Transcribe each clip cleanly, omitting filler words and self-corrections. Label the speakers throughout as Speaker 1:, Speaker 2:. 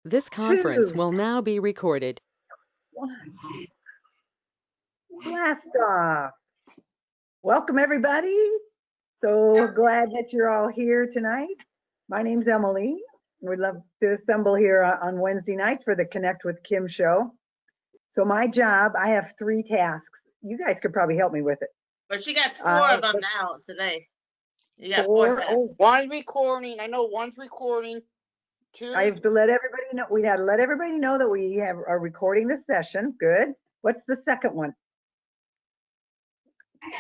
Speaker 1: This conference
Speaker 2: Two,
Speaker 1: will now be recorded.
Speaker 2: one. Blast off. Welcome, everybody. So glad that you're all here tonight. My name's Emily. We'd love to assemble here on Wednesday nights for the Connect with Kim show. So my job, I have 3 tasks. You guys could probably help me with it.
Speaker 3: But she got 4 of them now today. You got 4 tasks.
Speaker 4: Oh, one's recording. I know one's recording. 2.
Speaker 2: I have to let everybody know. We had to let everybody know that we are recording this session. Good. What's the second one?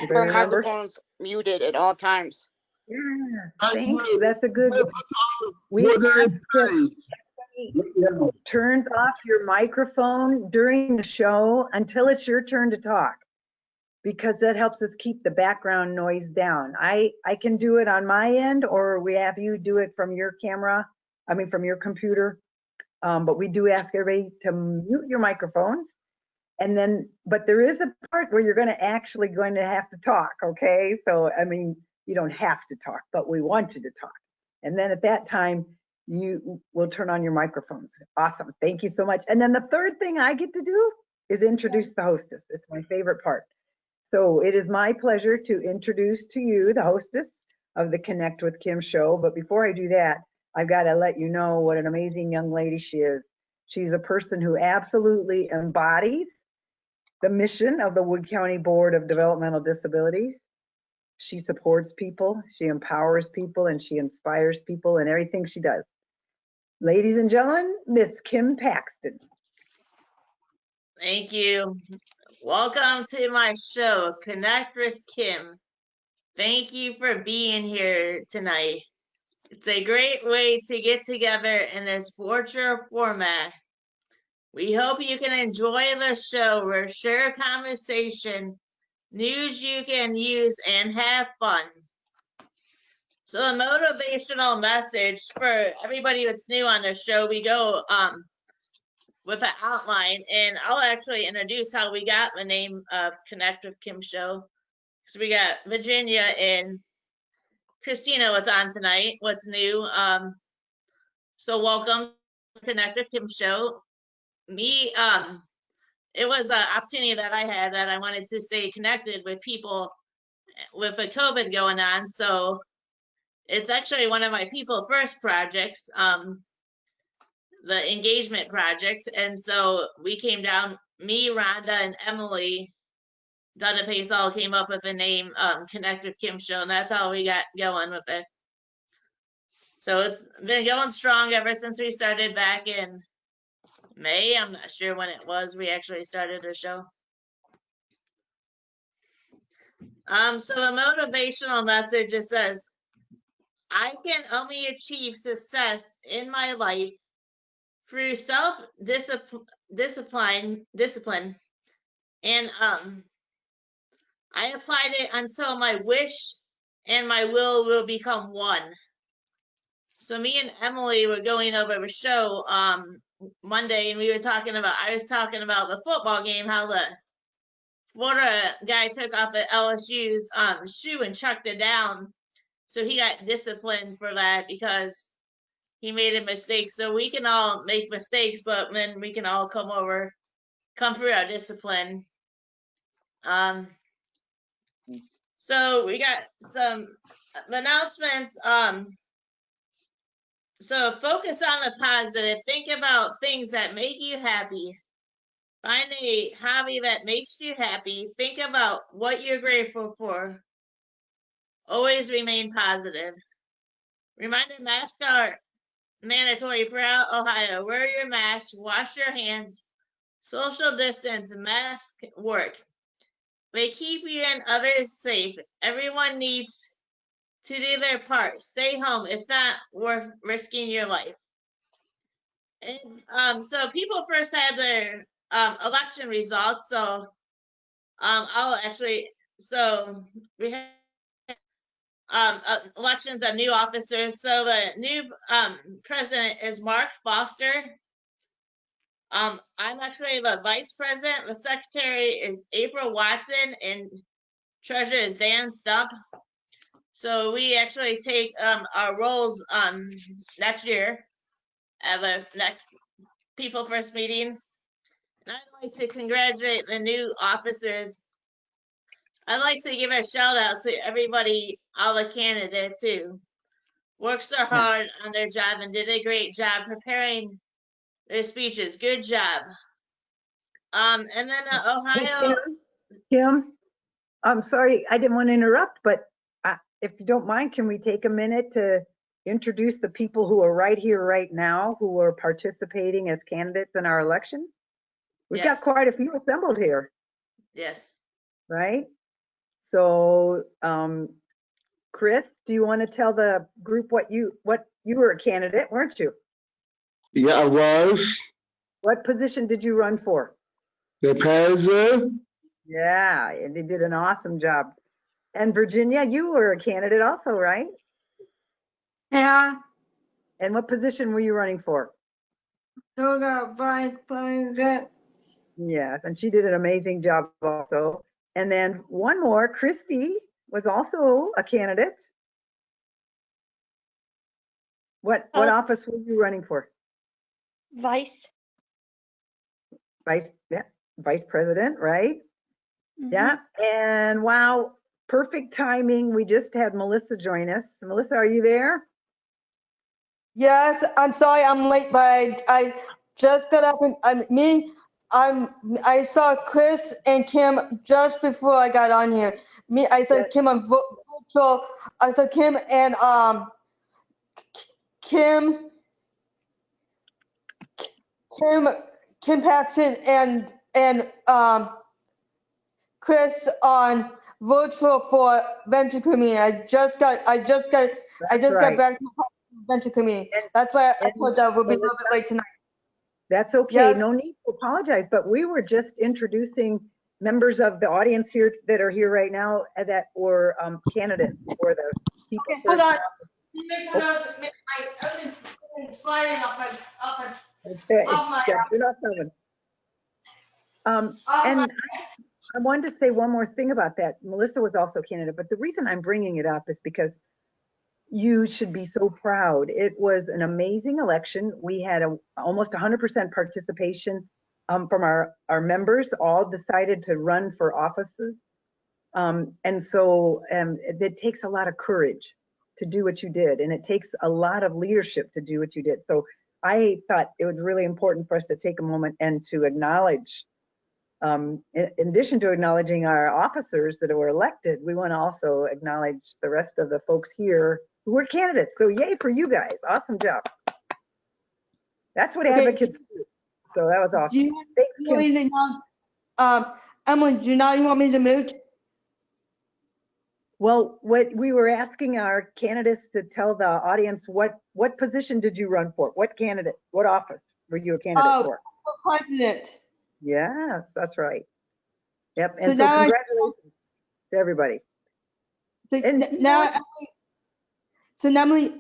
Speaker 4: Her microphone's muted at all times.
Speaker 2: Yeah, thank you. That's a good one. We asked turns off your microphone during the show until it's your turn to talk, because that helps us keep the background noise down. I can do it on my end, or we have you do it from your camera, from your computer. But we do ask everybody to mute your microphones. And then, but there is a part where you're going to have to talk, okay? So, you don't have to talk, but we want you to talk. And then at that time, you will turn on your microphones. Awesome. Thank you so much. And then the third thing I get to do is introduce the hostess. It's my favorite part. So it is my pleasure to introduce to you the hostess of the Connect with Kim show. But before I do that, I've got to let you know what an amazing young lady she is. She's a person who absolutely embodies the mission of the Wood County Board of Developmental Disabilities. She supports people, she empowers people, and she inspires people in everything she does. Ladies and gentlemen, Miss Kim Paxton.
Speaker 3: Thank you. Welcome to my show, Connect with Kim. Thank you for being here tonight. It's a great way to get together in this virtual format. We hope you can enjoy the show where share conversation, news you can use, and have fun. So a motivational message for everybody that's new on the show, we go with an outline, and I'll actually introduce how we got the name of Connect with Kim show. So we got Virginia and Cristina what's on tonight, what's new. So welcome to Connect with Kim show. Me, it was an opportunity that I had that I wanted to stay connected with people with the COVID going on. So it's actually one of my people first projects, the engagement project. And so we came down, me, Rhonda, and Emily, Donna Pace all came up with the name Connect with Kim show, and that's how we got going with it. So it's been going strong ever since we started back in May. I'm not sure when it was we actually started the show. So the motivational message just says, I can only achieve success in my life through self-discipline, and I applied it until my wish and my will become one. So me and Emily were going over a show Monday, and I was talking about the football game, how the Florida guy took off at LSU's shoe and chucked it down. So he got disciplined for that because he made a mistake. So we can all make mistakes, but then we can all come through our discipline. So we got some announcements. So focus on the positive. Think about things that make you happy. Find a hobby that makes you happy. Think about what you're grateful for. Always remain positive. Reminder, masks are mandatory throughout Ohio. Wear your mask, wash your hands, social distance, mask work. They keep you and others safe. Everyone needs to do their part. Stay home. It's not worth risking your life. And so people first had their election results. So we have elections of new officers. So the new president is Mark Foster. I'm actually the vice president. The secretary is April Watson, and treasurer is Dan Stump. So we actually take our roles next year. at the next People First meeting. And I'd like to congratulate the new officers. I'd like to give a shout out to everybody, all the candidates who worked so hard on their job and did a great job preparing their speeches. Good job. And then
Speaker 2: Hey,
Speaker 3: Ohio.
Speaker 2: Kim, I'm sorry, I didn't want to interrupt, but if you don't mind, can we take a minute to introduce the people who are right here, right now, who are participating as candidates in our election? We've
Speaker 3: Yes.
Speaker 2: got quite a few assembled here,
Speaker 3: Yes.
Speaker 2: right? So, Chris, do you want to tell the group what you were a candidate, weren't you?
Speaker 1: Yeah, I was.
Speaker 2: What position did you run for?
Speaker 1: The president.
Speaker 2: Yeah, and they did an awesome job. And Virginia, you were a candidate also, right?
Speaker 5: Yeah,
Speaker 2: And what position were you running for?
Speaker 5: so the vice president.
Speaker 2: Yes, and she did an amazing job also. And then one more, Christy was also a candidate. What office were you running for?
Speaker 6: Vice.
Speaker 2: Vice president, right? Yeah, and wow, perfect timing. We just had Melissa join us. Melissa, are you there?
Speaker 5: Yes, I'm sorry I'm late, but I just got up and I saw Chris and Kim just before I got on here. I saw Kim on virtual. I saw Kim and Kim Paxton and Chris on virtual for venture community. I just got back to venture community. That's why I told you we'll be a little bit late tonight.
Speaker 2: That's okay.
Speaker 5: Yes.
Speaker 2: No need to apologize, but we were just introducing members of the audience here that are here right now that were candidates for the people.
Speaker 5: Okay, hold on.
Speaker 2: And I wanted to say one more thing about that. Melissa was also a candidate, but the reason I'm bringing it up is because you should be so proud. It was an amazing election. We had almost 100% participation from our members, all decided to run for offices. And so it takes a lot of courage to do what you did, and it takes a lot of leadership to do what you did. So I thought it was really important for us to take a moment and to acknowledge, in addition to acknowledging our officers that were elected, we want to also acknowledge the rest of the folks here who were candidates. So yay for you guys. Awesome job. That's what advocates do. So that was awesome. Thanks, Kim.
Speaker 5: Emily, do you want me to mute?
Speaker 2: Well, what we were asking our candidates to tell the audience, what position did you run for? What candidate, what office were you a candidate for?
Speaker 5: President.
Speaker 2: Yes, that's right. Yep. And
Speaker 5: So
Speaker 2: so
Speaker 5: now
Speaker 2: congratulations to everybody.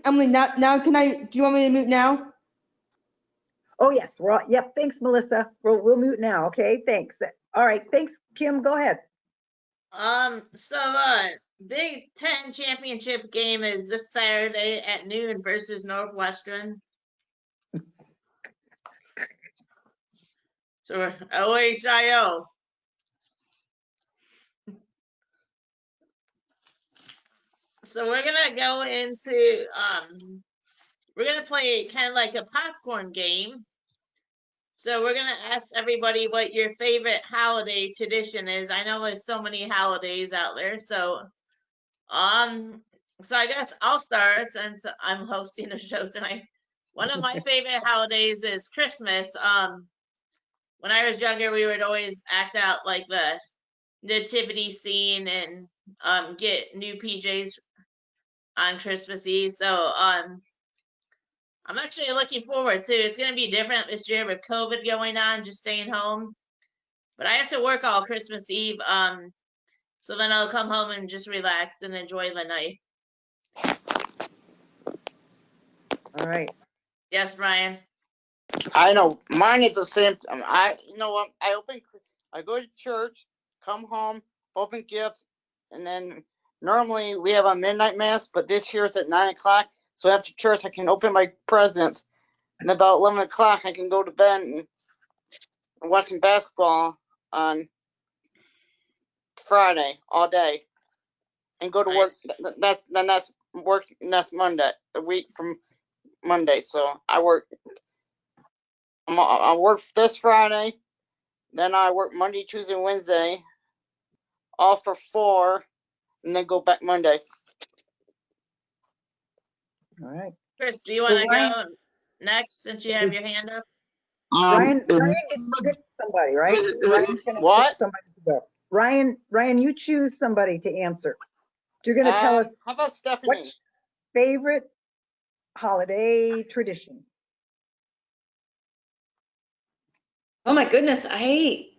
Speaker 5: Emily, now do you want me to mute now?
Speaker 2: Oh yes, yep. Thanks, Melissa. We'll mute now. Okay, thanks. All right, thanks, Kim. Go ahead.
Speaker 3: Big Ten championship game is this Saturday at noon versus Northwestern. So OHIO. So we're gonna go into we're gonna play kind of like a popcorn game. So we're gonna ask everybody what your favorite holiday tradition is. I know there's so many holidays out there, so I guess I'll start since I'm hosting a show tonight. One of my favorite holidays is Christmas. When I was younger, we would always act out like the nativity scene and get new PJs on Christmas Eve. So I'm actually looking forward to it. It's gonna be different this year with COVID going on, just staying home. But I have to work all Christmas Eve. So then I'll come home and just relax and enjoy the night.
Speaker 2: All right.
Speaker 3: Yes, Brian.
Speaker 4: I know mine is the same. You know what? I go to church, come home, open gifts, and then normally we have a midnight mass, but this year it's at 9 o'clock. So after church, I can open my presents, And about 11 o'clock, I can go to bed and watch some basketball on Friday all day, and go to work.
Speaker 3: Nice.
Speaker 4: That's work next Monday, a week from Monday. So I work. I work this Friday, then I work Monday, Tuesday, Wednesday, off for 4, and then go back Monday.
Speaker 2: All right.
Speaker 3: Chris, do you want to
Speaker 2: Ryan-
Speaker 3: go next since you have your hand up?
Speaker 2: Ryan gets to pick somebody, right? Ryan's gonna
Speaker 4: What?
Speaker 2: pick somebody to go. Ryan, you choose somebody to answer. You're gonna tell us
Speaker 4: How about Stephanie?
Speaker 2: favorite holiday tradition.
Speaker 7: Oh my goodness, we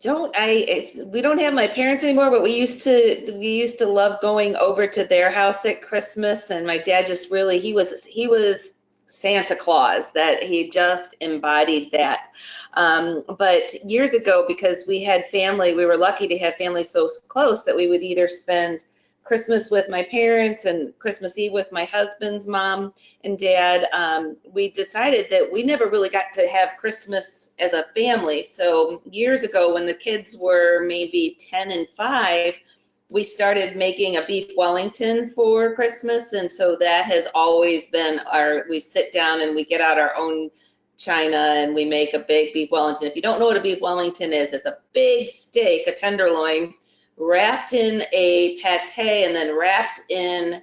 Speaker 7: don't have my parents anymore, but we used to love going over to their house at Christmas, and my dad just really, he was Santa Claus, that he just embodied that. But years ago, because we had family, we were lucky to have family so close that we would either spend Christmas with my parents and Christmas Eve with my husband's mom and dad. We decided that we never really got to have Christmas as a family. So years ago, when the kids were maybe 10 and 5, we started making a beef Wellington for Christmas. And so that has always been we sit down and we get out our own china and we make a big beef Wellington. If you don't know what a beef Wellington is, it's a big steak, a tenderloin, wrapped in a pate and then wrapped in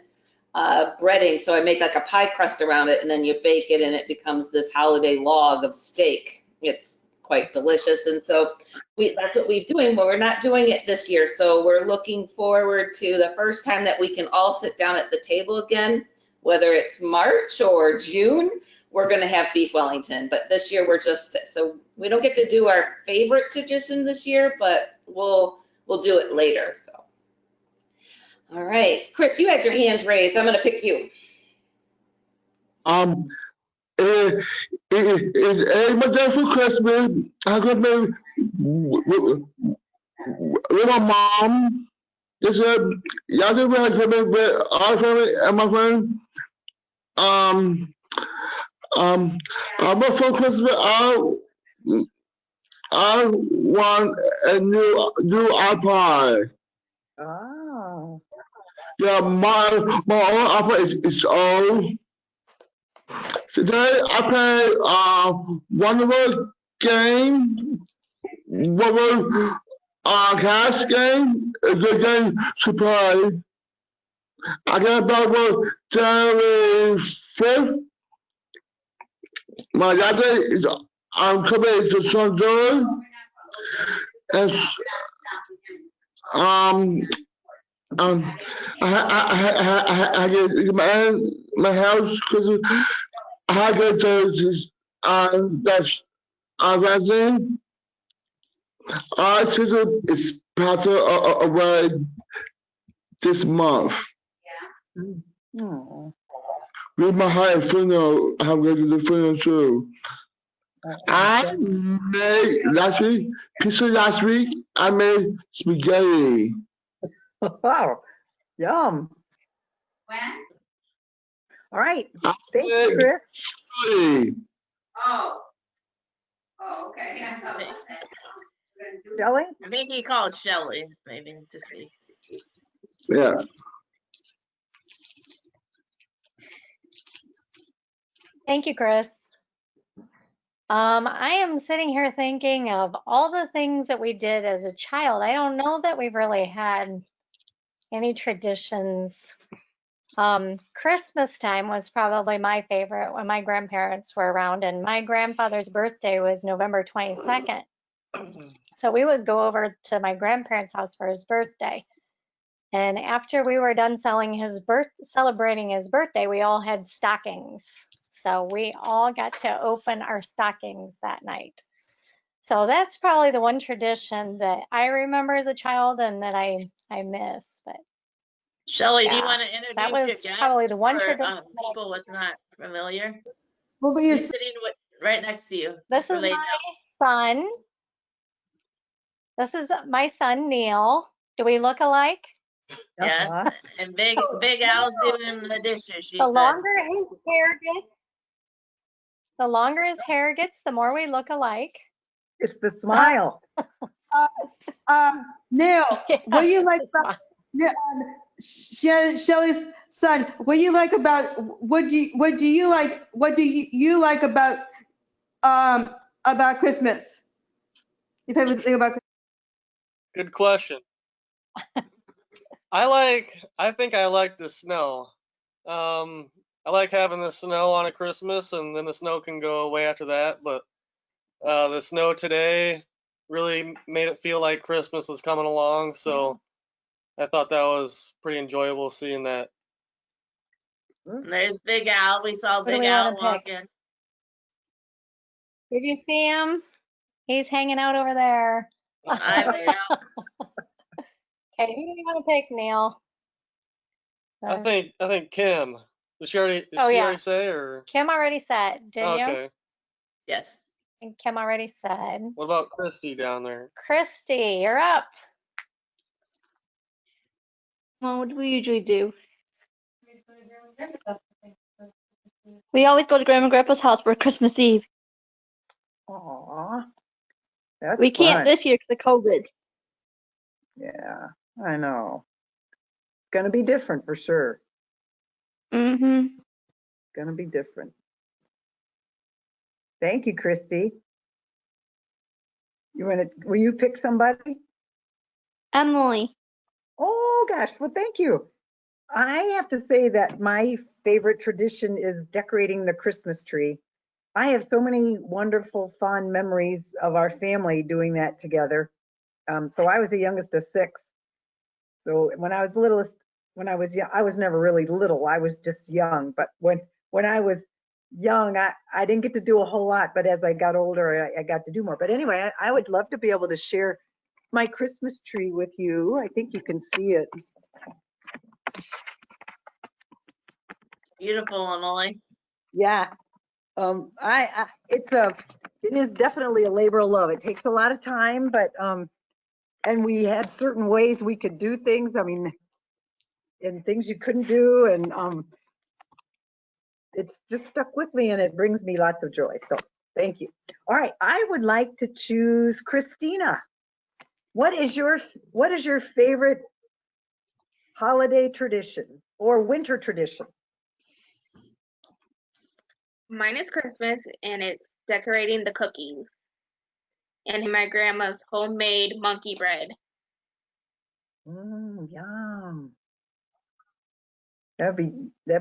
Speaker 7: breading. So I make like a pie crust around it, and then you bake it, and it becomes this holiday log of steak. It's quite delicious. And so that's what we're doing, but we're not doing it this year. So we're looking forward to the first time that we can all sit down at the table again, whether it's March or June. We're going to have beef Wellington, but this year so we don't get to do our favorite tradition this year, but we'll do it later. So, all right, Chris, you had your hand raised. I'm going to pick you.
Speaker 1: It's my day for Christmas. I got me with my mom. This is y'all did really Christmas with our family and my friend. I'm for Christmas. I want a new iPod.
Speaker 2: Oh.
Speaker 1: Yeah, my old iPod is old. Today I played one of the game, one of the cash game, a good game to play. I got back on January 5th. My dad is coming to Sunday. And I get my house because I had to go to that thing. Our sister is passing away this month.
Speaker 2: Oh.
Speaker 1: We might have a funeral. I'm going to the funeral too. I made last week, I made spaghetti.
Speaker 2: Wow. Yum.
Speaker 8: When?
Speaker 2: All right. Thank you, Chris.
Speaker 1: Spaghetti.
Speaker 8: Oh. Oh, okay.
Speaker 2: Shelley?
Speaker 3: I think he called Shelly maybe to speak.
Speaker 1: Yeah.
Speaker 6: Thank you, Chris. I am sitting here thinking of all the things that we did as a child. I don't know that we've really had any traditions. Christmas time was probably my favorite when my grandparents were around, and my grandfather's birthday was November 22nd. So we would go over to my grandparents' house for his birthday. And after we were done celebrating his birthday, we all had stockings. So we all got to open our stockings that night. So that's probably the one tradition that I remember as a child and that I miss. But
Speaker 3: Shelly, do you
Speaker 6: Yeah,
Speaker 3: want to
Speaker 6: that
Speaker 3: introduce
Speaker 6: was
Speaker 3: your guest
Speaker 6: probably the one
Speaker 3: for
Speaker 6: tradition that I-
Speaker 3: people what's not familiar?
Speaker 5: What about
Speaker 3: He's
Speaker 5: your
Speaker 3: sitting right next to you.
Speaker 6: this is
Speaker 3: Right
Speaker 6: my
Speaker 3: now.
Speaker 6: son. This is my son, Neil. Do we look alike?
Speaker 3: Yes,
Speaker 2: Uh-huh.
Speaker 3: and Big Al's doing the dishes. She
Speaker 6: The
Speaker 3: said.
Speaker 6: longer his hair gets, The longer his hair gets, the more we look alike.
Speaker 2: It's the smile.
Speaker 5: Neil, what do you like
Speaker 6: It's
Speaker 5: about
Speaker 6: fine.
Speaker 5: Shelly's son? What do you like about what do you like about Christmas? Your favorite thing about Christmas?
Speaker 9: Good question. I think I like the snow. I like having the snow on a Christmas, and then the snow can go away after that. But the snow today really made it feel like Christmas was coming along. So I thought that was pretty enjoyable seeing that.
Speaker 3: And there's Big Al. We saw
Speaker 6: What do
Speaker 3: Big
Speaker 6: we
Speaker 3: Al
Speaker 6: want to pick?
Speaker 3: walking.
Speaker 6: Did you see him? He's hanging out over there.
Speaker 3: Hi, Big Al.
Speaker 6: Okay, who do you want to pick, Neil?
Speaker 9: I think Kim. Did she already say, or?
Speaker 6: Kim already said, didn't you?
Speaker 9: Okay.
Speaker 3: Yes.
Speaker 6: And Kim already said.
Speaker 9: What about Christy down there?
Speaker 6: Christy, you're up.
Speaker 10: Well, what do we usually do? We always go to Grandma and Grandpa's house for Christmas Eve.
Speaker 2: Aw, that's
Speaker 10: We can't
Speaker 2: fun.
Speaker 10: this year because of COVID.
Speaker 2: Yeah, I know. It's gonna be different for sure.
Speaker 10: Mm-hmm.
Speaker 2: Gonna be different. Thank you, Christy. Will you pick somebody?
Speaker 10: Emily.
Speaker 2: Oh gosh, well, thank you. I have to say that my favorite tradition is decorating the Christmas tree. I have so many wonderful, fond memories of our family doing that together. So I was the youngest of 6. So when I was littlest, when I was young, I was never really little. I was just young. But when I was young, I didn't get to do a whole lot. But as I got older, I got to do more. But anyway, I would love to be able to share my Christmas tree with you. I think you can see it.
Speaker 3: Beautiful, Emily.
Speaker 2: Yeah. It is definitely a labor of love. It takes a lot of time, but and we had certain ways we could do things. I mean, and things you couldn't do, and it's just stuck with me, and it brings me lots of joy. So thank you. All right, I would like to choose Cristina. What is your favorite holiday tradition or winter tradition?
Speaker 11: Mine is Christmas, and it's decorating the cookies and my grandma's homemade monkey bread.
Speaker 2: Yum. That'd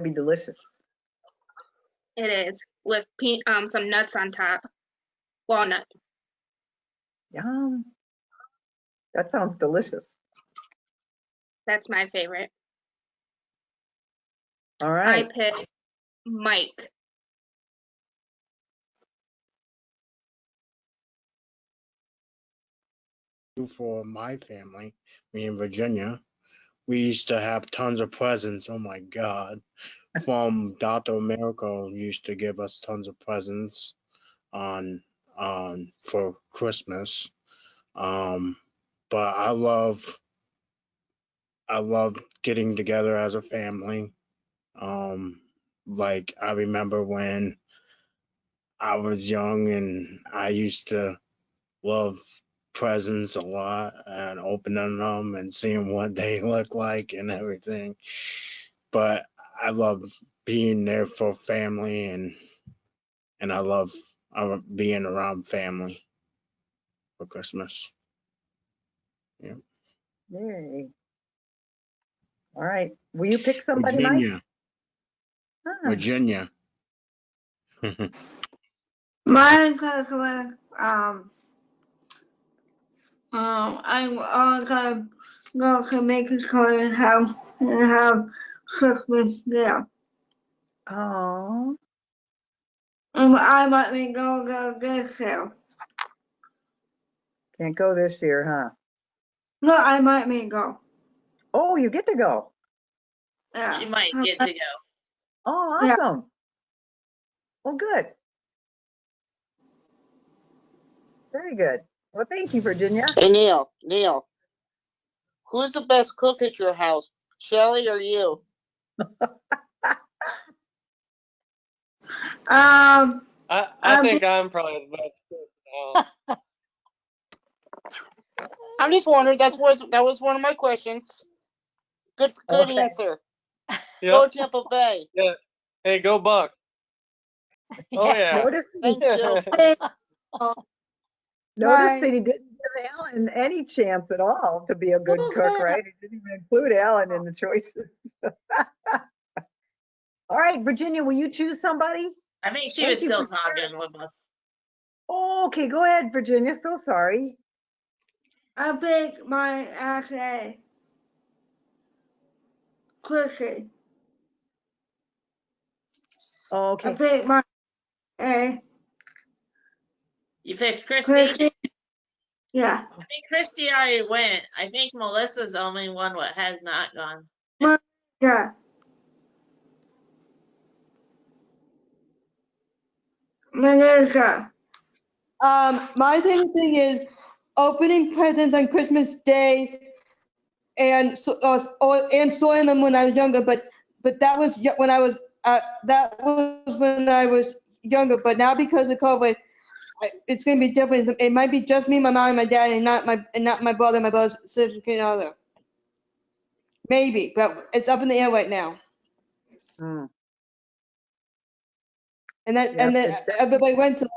Speaker 2: be delicious.
Speaker 11: It is with some nuts on top, walnuts.
Speaker 2: Yum. That sounds delicious.
Speaker 11: That's my favorite.
Speaker 2: All right.
Speaker 11: I picked Mike.
Speaker 12: For my family, me and Virginia, we used to have tons of presents. Oh my God. From Dr. Miracle used to give us tons of presents for Christmas. But I love getting together as a family. Like I remember when I was young and I used to love presents a lot and opening them and seeing what they look like and everything. But I love being there for family and I love being around family for Christmas. Yeah.
Speaker 2: Yay. All right. Will you pick somebody,
Speaker 12: Virginia.
Speaker 2: Mike?
Speaker 12: Virginia.
Speaker 5: My Christmas, I'm all gonna go to Mexico's house and have Christmas there.
Speaker 2: Oh.
Speaker 5: And I might go this year.
Speaker 2: Can't go this year, huh?
Speaker 5: No, I might go.
Speaker 2: Oh, you get to go.
Speaker 5: Yeah.
Speaker 3: She might get to go.
Speaker 2: Oh,
Speaker 5: Yeah.
Speaker 2: awesome. Well, good. Very good. Well, thank you, Virginia.
Speaker 4: Hey, Neil, who's the best cook at your house, Shelly or you?
Speaker 5: I
Speaker 9: I think I'm probably the best cook now.
Speaker 4: I'm just wondering. That was one of my questions. Good
Speaker 2: Okay.
Speaker 4: answer.
Speaker 9: Yep.
Speaker 4: Go Tampa Bay.
Speaker 9: Yeah. Hey, go Buck. Oh yeah.
Speaker 2: Notice,
Speaker 4: Thank you.
Speaker 2: notice that he didn't give Alan any chance at all to be a good cook, right? He didn't even include Alan in the choices. All right, Virginia, will you choose somebody?
Speaker 3: I think she
Speaker 2: Thank
Speaker 3: was
Speaker 2: you
Speaker 3: still
Speaker 2: for
Speaker 3: talking with us.
Speaker 2: Oh, okay, go ahead, Virginia. So sorry.
Speaker 5: I pick my actually Chrissy.
Speaker 2: Oh,
Speaker 5: I
Speaker 2: okay.
Speaker 5: pick my
Speaker 3: You picked Christy?
Speaker 5: Chrissy. Yeah.
Speaker 3: I think Christy already went. I think Melissa's the only one what has not gone.
Speaker 5: Yeah. Melissa. My favorite thing is opening presents on Christmas Day and sorting them when I was younger. But that was when I was younger. But now because of COVID, it's gonna be different. It might be just me, my mom, and my dad, and not my brother, my brother's significant other. Maybe, but it's up in the air right now.
Speaker 2: Hmm.
Speaker 5: And then
Speaker 2: Yep,
Speaker 5: everybody went to.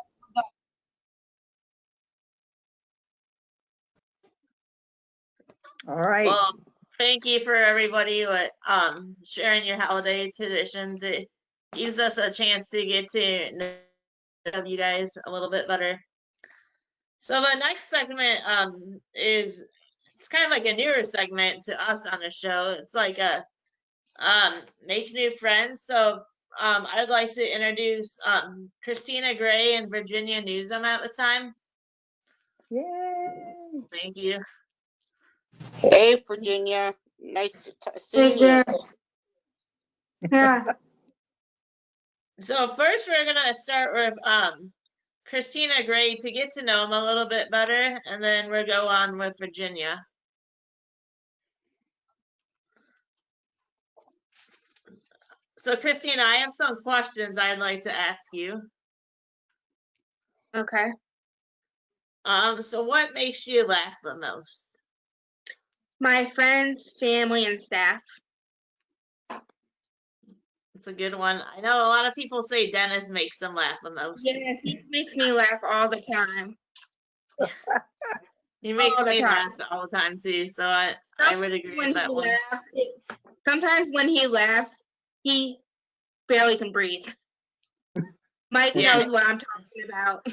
Speaker 2: all right.
Speaker 3: Well, thank you for everybody with sharing your holiday traditions. It gives us a chance to get to know you guys a little bit better. So the next segment is it's kind of like a newer segment to us on the show. It's like a make new friends. So I'd like to introduce Christina Gray and Virginia Nuzum at this time.
Speaker 2: Yay.
Speaker 3: Thank you.
Speaker 4: Hey, Virginia. Nice seeing you.
Speaker 5: Yeah.
Speaker 3: So first we're gonna start with Christina Gray to get to know him a little bit better, and then we'll go on with Virginia. So Christina, I have some questions I'd like to ask you.
Speaker 11: Okay.
Speaker 3: So what makes you laugh the most?
Speaker 11: My friends, family, and staff.
Speaker 3: It's a good one. I know a lot of people say Dennis makes them laugh the most.
Speaker 11: Yes, he makes me laugh all the time.
Speaker 3: He makes
Speaker 11: All the
Speaker 3: me
Speaker 11: time.
Speaker 3: laugh all the time too, so I would agree with that one.
Speaker 11: Sometimes when he laughs, he barely can breathe. Mike knows what I'm talking about.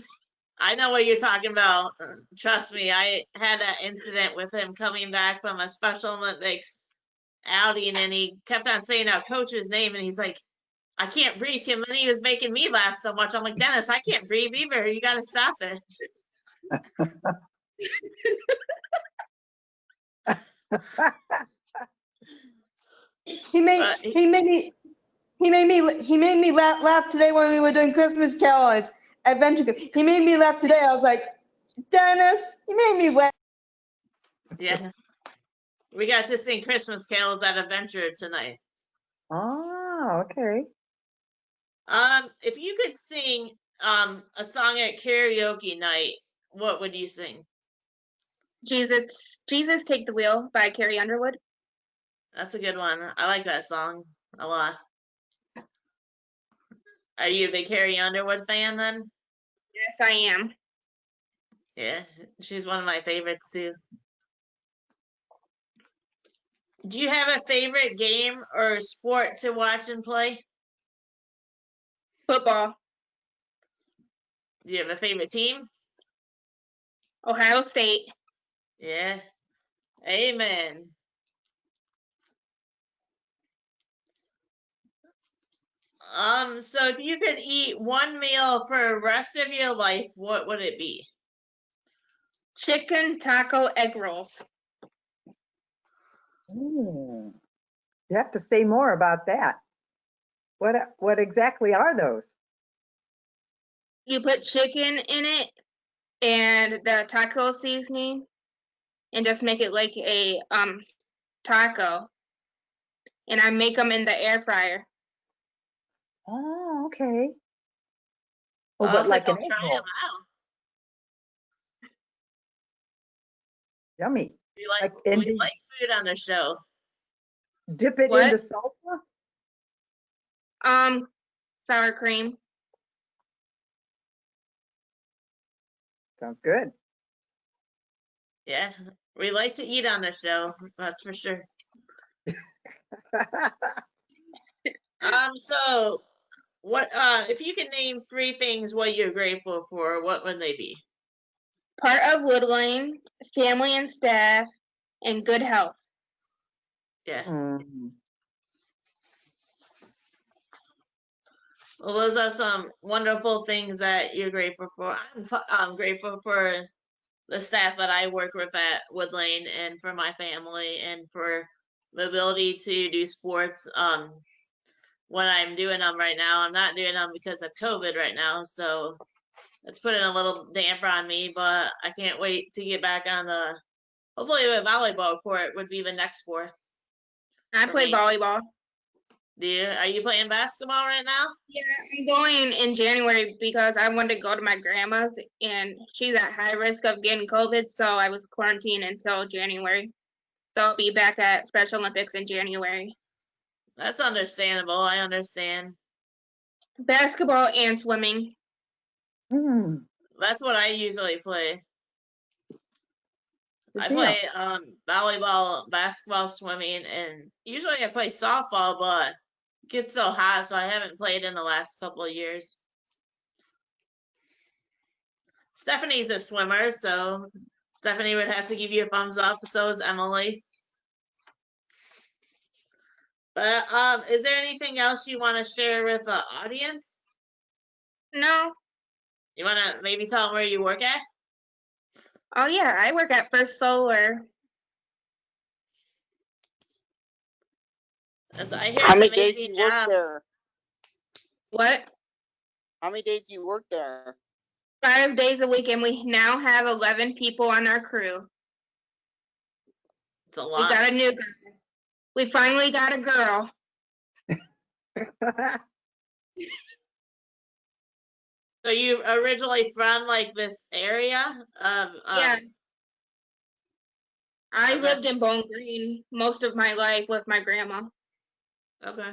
Speaker 3: I know what you're talking about. Trust me, I had that incident with him coming back from a Special Olympics outing, and he kept on saying our coach's name, and he's like, I can't breathe, Kim. And he was making me laugh so much. I'm like, Dennis, I can't breathe either. You got to stop it.
Speaker 5: He made me laugh today when we were doing Christmas carols. Adventure. He made me laugh today. I was like, Dennis, you made me laugh.
Speaker 3: Yeah. We got to sing Christmas carols at Adventure tonight.
Speaker 2: Oh, okay.
Speaker 3: If you could sing a song at karaoke night, what would you sing?
Speaker 11: Jesus Take the Wheel by Carrie Underwood.
Speaker 3: That's a good one. I like that song a lot. Are you a big Carrie Underwood fan then?
Speaker 11: Yes, I am.
Speaker 3: Yeah, she's one of my favorites too. Do you have a favorite game or sport to watch and play?
Speaker 11: Football.
Speaker 3: Do you have a favorite team?
Speaker 11: Ohio State.
Speaker 3: Yeah. Amen. So if you could eat one meal for the rest of your life, what would it be?
Speaker 11: Chicken taco egg rolls.
Speaker 2: You have to say more about that. What exactly are those?
Speaker 11: You put chicken in it and the taco seasoning and just make it like a taco. And I make them in the air fryer.
Speaker 2: Oh, okay. Oh,
Speaker 3: I'll
Speaker 2: but
Speaker 3: have to
Speaker 2: like
Speaker 3: come
Speaker 2: an egg
Speaker 3: try
Speaker 2: roll.
Speaker 3: them out.
Speaker 2: Yummy.
Speaker 3: We
Speaker 2: Like, and
Speaker 3: like food on the show.
Speaker 2: dip it
Speaker 11: What?
Speaker 2: into salsa?
Speaker 11: Sour cream.
Speaker 2: Sounds good.
Speaker 3: Yeah, we like to eat on the show. That's for sure. So what? If you could name 3 things what you're grateful for, what would they be?
Speaker 11: Part of Woodland, family and staff, and good health.
Speaker 3: Yeah.
Speaker 2: Mm.
Speaker 3: Well, those are some wonderful things that you're grateful for. I'm grateful for the staff that I work with at Woodlane and for my family and for the ability to do sports. When I'm doing them right now, I'm not doing them because of COVID right now, so it's putting a little damper on me, but I can't wait to get back on the, hopefully the volleyball court would be the next sport
Speaker 11: I
Speaker 3: for
Speaker 11: play
Speaker 3: me.
Speaker 11: volleyball.
Speaker 3: Are you playing basketball right now?
Speaker 11: Yeah, I'm going in January because I wanted to go to my grandma's and she's at high risk of getting COVID, so I was quarantined until January. So I'll be back at Special Olympics in January.
Speaker 3: That's understandable. I understand.
Speaker 11: Basketball and swimming.
Speaker 2: Mm.
Speaker 3: That's what I usually play.
Speaker 2: Good
Speaker 3: I
Speaker 2: deal.
Speaker 3: play volleyball, basketball, swimming, and usually I play softball, but it gets so hot, so I haven't played in the last couple of years. Stephanie's a swimmer, so Stephanie would have to give you a thumbs up. So is Emily. But is there anything else you want to share with the audience?
Speaker 11: No.
Speaker 3: You want to maybe tell them where you work at?
Speaker 11: Oh yeah, I work at First Solar.
Speaker 3: I hear
Speaker 4: How
Speaker 3: it's an
Speaker 4: many days do
Speaker 3: amazing
Speaker 4: you work
Speaker 3: job.
Speaker 4: there?
Speaker 11: What?
Speaker 4: How many days do you work there?
Speaker 11: 5 days a week, and we now have 11 people on our crew.
Speaker 3: It's a
Speaker 11: We
Speaker 3: lot.
Speaker 11: got a new girl. We finally got a girl.
Speaker 3: So you originally from like this area of
Speaker 11: Yeah. I
Speaker 3: okay.
Speaker 11: lived in Bowling Green most of my life with my grandma.
Speaker 3: Okay.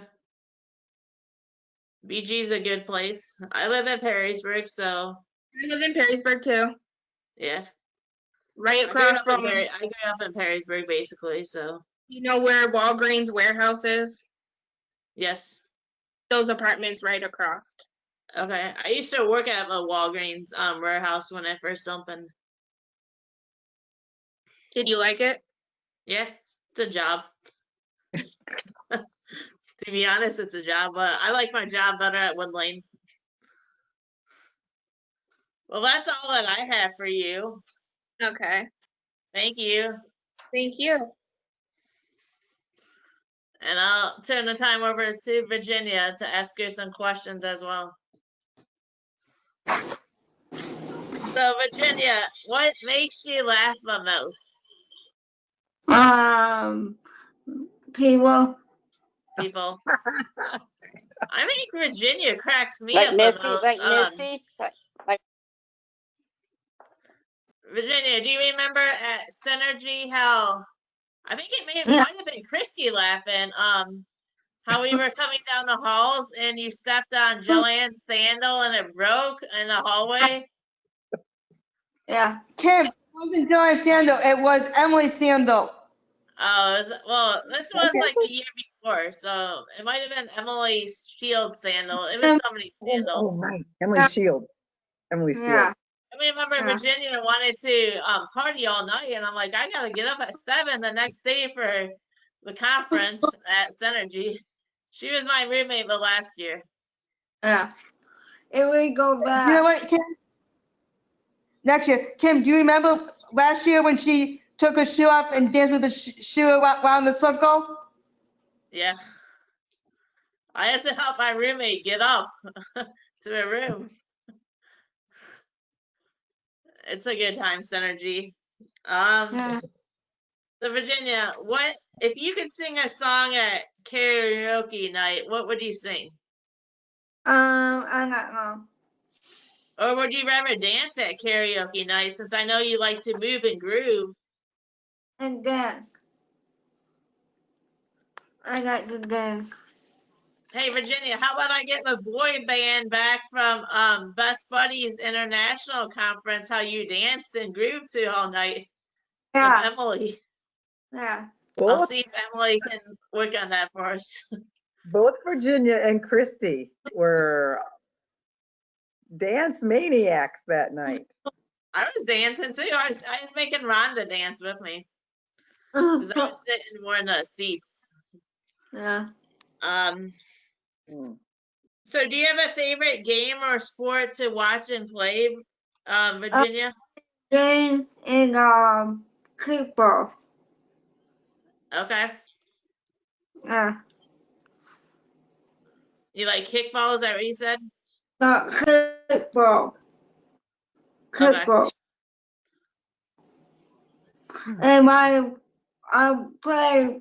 Speaker 3: BG's a good place. I live in Perrysburg, so
Speaker 11: I live in Perrysburg too.
Speaker 3: yeah.
Speaker 11: Right
Speaker 3: I grew
Speaker 11: across
Speaker 3: up
Speaker 11: from,
Speaker 3: in Perrysburg basically, so
Speaker 11: you know where Walgreens warehouse is?
Speaker 3: yes.
Speaker 11: Those apartments right across.
Speaker 3: Okay. I used to work at the Walgreens warehouse when I first opened.
Speaker 11: Did you like it?
Speaker 3: Yeah, it's a job. To be honest, it's a job, but I like my job better at Wood Lane. Well, that's all that I have for you.
Speaker 11: Okay.
Speaker 3: Thank you.
Speaker 11: Thank you.
Speaker 3: And I'll turn the time over to Virginia to ask her some questions as well. So, Virginia, what makes you laugh the most?
Speaker 10: People.
Speaker 3: People. I think Virginia cracks me
Speaker 4: Like
Speaker 3: up the
Speaker 4: Missy?
Speaker 3: most.
Speaker 4: Like Missy? Like
Speaker 3: Virginia, do you remember at Synergy how I think it
Speaker 10: Yeah.
Speaker 3: might have been Christy laughing? How we were coming down the halls and you stepped on Joanne's sandal and it broke in the hallway.
Speaker 10: Yeah.
Speaker 5: Kim, it wasn't Joanne Sandal, it was Emily Sandal.
Speaker 3: Oh, well, this was like the year before, so it might have been Emily's Shield sandal. It was somebody's sandal.
Speaker 2: Oh, right. Emily Shield. Emily Shield.
Speaker 10: Yeah.
Speaker 3: I remember
Speaker 10: Yeah.
Speaker 3: Virginia wanted to party all night, and I'm like, I gotta get up at 7 the next day for the conference at Synergy. She was my roommate the last year.
Speaker 10: Yeah. If we go back.
Speaker 5: Do you know what, Kim? Next year, Kim, do you remember last year when she took her shoe off and danced with the shoe around the circle?
Speaker 3: Yeah. I had to help my roommate get up to her room. It's a good time, Synergy.
Speaker 10: Yeah.
Speaker 3: So Virginia, what if you could sing a song at karaoke night, what would you sing?
Speaker 10: I don't know.
Speaker 3: Or would you rather dance at karaoke night, since I know you like to move and groove?
Speaker 5: And dance. I like to dance.
Speaker 3: Hey, Virginia, how about I get my boy band back from Best Buddies International Conference, how you danced and grooved to all night with
Speaker 5: Yeah,
Speaker 3: Emily.
Speaker 5: yeah.
Speaker 3: I'll
Speaker 2: Both,
Speaker 3: see if Emily can work on that for us.
Speaker 2: both Virginia and Christy were dance maniacs that night.
Speaker 3: I was dancing too. I was making Rhonda dance with me because I was sitting more in the seats.
Speaker 5: Yeah.
Speaker 2: Hmm.
Speaker 3: So do you have a favorite game or sport to watch and play, Virginia?
Speaker 5: Game and kickball.
Speaker 3: Okay.
Speaker 5: Yeah.
Speaker 3: You like kickball? Is that what you said?
Speaker 5: Not kickball.
Speaker 3: Okay.
Speaker 5: Kickball. And I play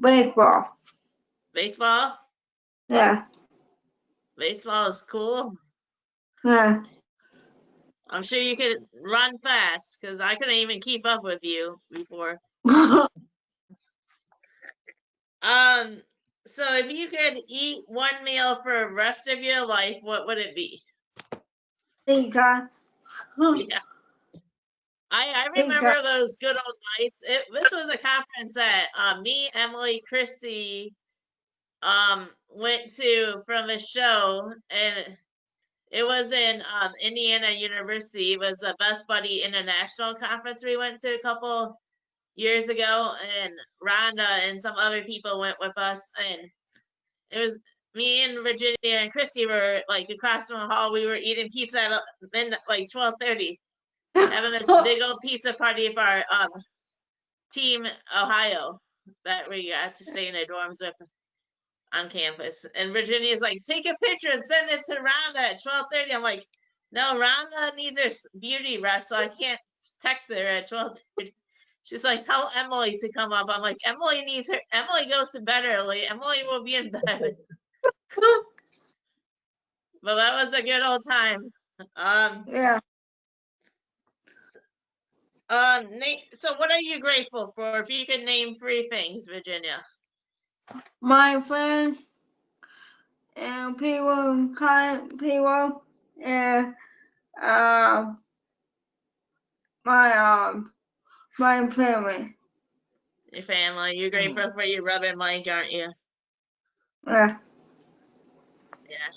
Speaker 5: baseball.
Speaker 3: Baseball?
Speaker 5: Yeah.
Speaker 3: Baseball is cool.
Speaker 5: Yeah.
Speaker 3: I'm sure you could run fast because I couldn't even keep up with you before. So if you could eat one meal for the rest of your life, what would it be?
Speaker 5: Because
Speaker 3: Yeah. I remember those good old nights. This was a conference that me, Emily, Christy went to from a show, and it was in Indiana University. It was a Best Buddy International Conference we went to a couple years ago, and Rhonda and some other people went with us, and it was me and Virginia and Christy were like across from the hall. We were eating pizza at midnight, like 12:30, having this big old pizza party for our team Ohio that we got to stay in their dorms with on campus. And Virginia's like, take a picture and send it to Rhonda at 12:30. I'm like, no, Rhonda needs her beauty rest, so I can't text her at 12:30. She's like, tell Emily to come up. I'm like, Emily needs her. Emily goes to bed early. Emily will be in bed. But that was a good old time.
Speaker 5: yeah.
Speaker 3: So what are you grateful for? If you could name 3 things, Virginia.
Speaker 5: My friends and people, kind people, and my family.
Speaker 3: Your family. You're grateful for your brother Mike, aren't you?
Speaker 5: Yeah.
Speaker 3: Yeah.